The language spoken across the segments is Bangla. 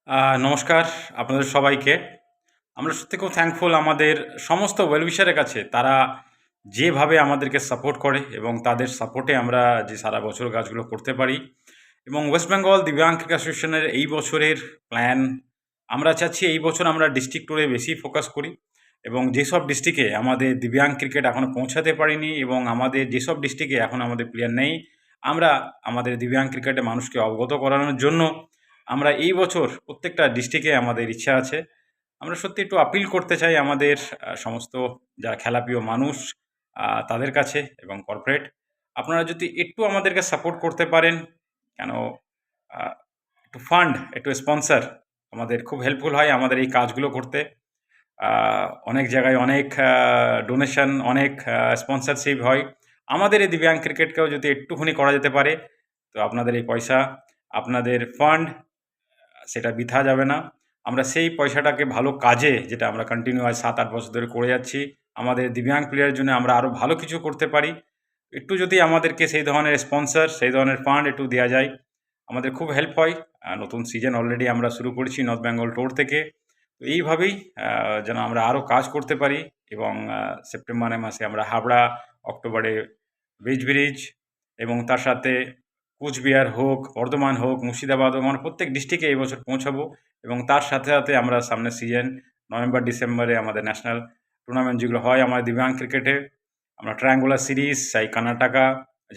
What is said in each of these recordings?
নমস্কার আপনাদের সবাইকে। আমরা সত্যি খুব থ্যাঙ্কফুল আমাদের সমস্ত ওয়েল উইশারের কাছে। তারা যেভাবে আমাদেরকে সাপোর্ট করে এবং তাদের সাপোর্টে আমরা যে সারা বছর কাজগুলো করতে পারি এবং ওয়েস্ট বেঙ্গল দিব্যাঙ্গ ক্রিকেট অ্যাসোসিয়েশনের এই বছরের প্ল্যান আমরা চাচ্ছি এই বছর আমরা ডিস্ট্রিক্ট ট্যুরে বেশি ফোকাস করি এবং যেসব ডিস্ট্রিক্টে আমাদের দিব্যাঙ্গ ক্রিকেট এখনও পৌঁছাতে পারিনি এবং আমাদের যেসব ডিস্ট্রিক্টে এখন আমাদের প্লেয়ার নেই, আমরা আমাদের দিব্যাঙ্গ ক্রিকেটে মানুষকে অবগত করানোর জন্য আমরা এই বছর প্রত্যেকটা ডিস্ট্রিক্টে আমাদের ইচ্ছা আছে। আমরা সত্যি একটু আপিল করতে চাই আমাদের সমস্ত যারা খেলাপ্রিয় মানুষ তাদের কাছে এবং কর্পোরেট, আপনারা যদি একটু আমাদেরকে সাপোর্ট করতে পারেন, কেন আ একটু ফান্ড, একটু স্পন্সর আমাদের খুব হেল্পফুল হয় আমাদের এই কাজগুলো করতে। আ অনেক জায়গায় অনেক ডোনেশন, অনেক স্পন্সরশিপ হয়। আমাদের এই দিব্যাঙ্গ ক্রিকেটকেও যদি একটুখানি করা যেতে পারে, তো আপনাদের এই পয়সা, আপনাদের ফান্ড সেটা বৃথা যাবে না। আমরা সেই পয়সাটাকে ভালো কাজে, যেটা আমরা কন্টিনিউ আজ ৭-৮ বছর ধরে করে যাচ্ছি, আমাদের দিব্যাঙ্গ প্লেয়ারের জন্য আমরা আরও ভালো কিছু করতে পারি। একটু যদি আমাদেরকে সেই ধরনের স্পন্সর, সেই ধরনের ফান্ড একটু দেয়া যায়, আমাদের খুব হেল্প হয়। নতুন সিজন অলরেডি আমরা শুরু করেছি নর্থ বেঙ্গল ট্যুর থেকে। তো এইভাবেই যেন আমরা আরও কাজ করতে পারি এবং সেপ্টেম্বরের মাসে আমরা হাবড়া, অক্টোবরে ব্রিজ ব্রিজ এবং তার সাথে কুচবিহার হোক, বর্ধমান হোক, মুর্শিদাবাদ হোক, আমরা প্রত্যেক ডিস্ট্রিক্টে এই বছর পৌঁছাবো এবং তার সাথে সাথে আমরা সামনের সিজন নভেম্বর, ডিসেম্বরে আমাদের ন্যাশনাল টুর্নামেন্ট যেগুলো হয় আমাদের দিব্যাঙ্গ ক্রিকেটে, আমরা ট্রায়াঙ্গুলার সিরিজ, চাই কর্ণাটকা,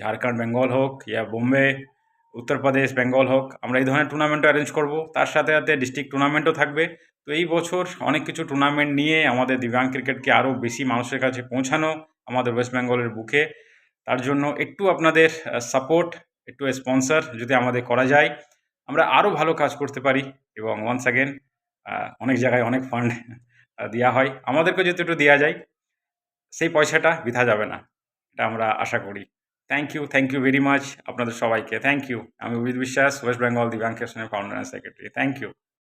ঝাড়খণ্ড, বেঙ্গল হোক ইয়া বোম্বে, উত্তরপ্রদেশ, বেঙ্গল হোক, আমরা এই ধরনের টুর্নামেন্টও অ্যারেঞ্জ করব। তার সাথে সাথে ডিস্ট্রিক্ট টুর্নামেন্টও থাকবে। তো এই বছর অনেক কিছু টুর্নামেন্ট নিয়ে আমাদের দিব্যাঙ্গ ক্রিকেটকে আরও বেশি মানুষের কাছে পৌঁছানো আমাদের ওয়েস্ট বেঙ্গলের বুকে। তার জন্য একটু আপনাদের সাপোর্ট, একটু স্পন্সর যদি আমাদের করা যায়, আমরা আরও ভালো কাজ করতে পারি এবং ওয়ান্স অ্যাগেন অনেক জায়গায় অনেক ফান্ড দেওয়া হয়। আমাদেরকেও যদি একটু দেওয়া যায়, সেই পয়সাটা বৃথা যাবে না। এটা আমরা আশা করি। থ্যাংক ইউ ভেরি মাচ আপনাদের সবাইকে। Thank you. আমি অভিজিৎ বিশ্বাস, ওয়েস্ট বেঙ্গল দিব্যাঙ্গ ক্রিকেট অ্যাসোসিয়েশনের founder and secretary. Thank you.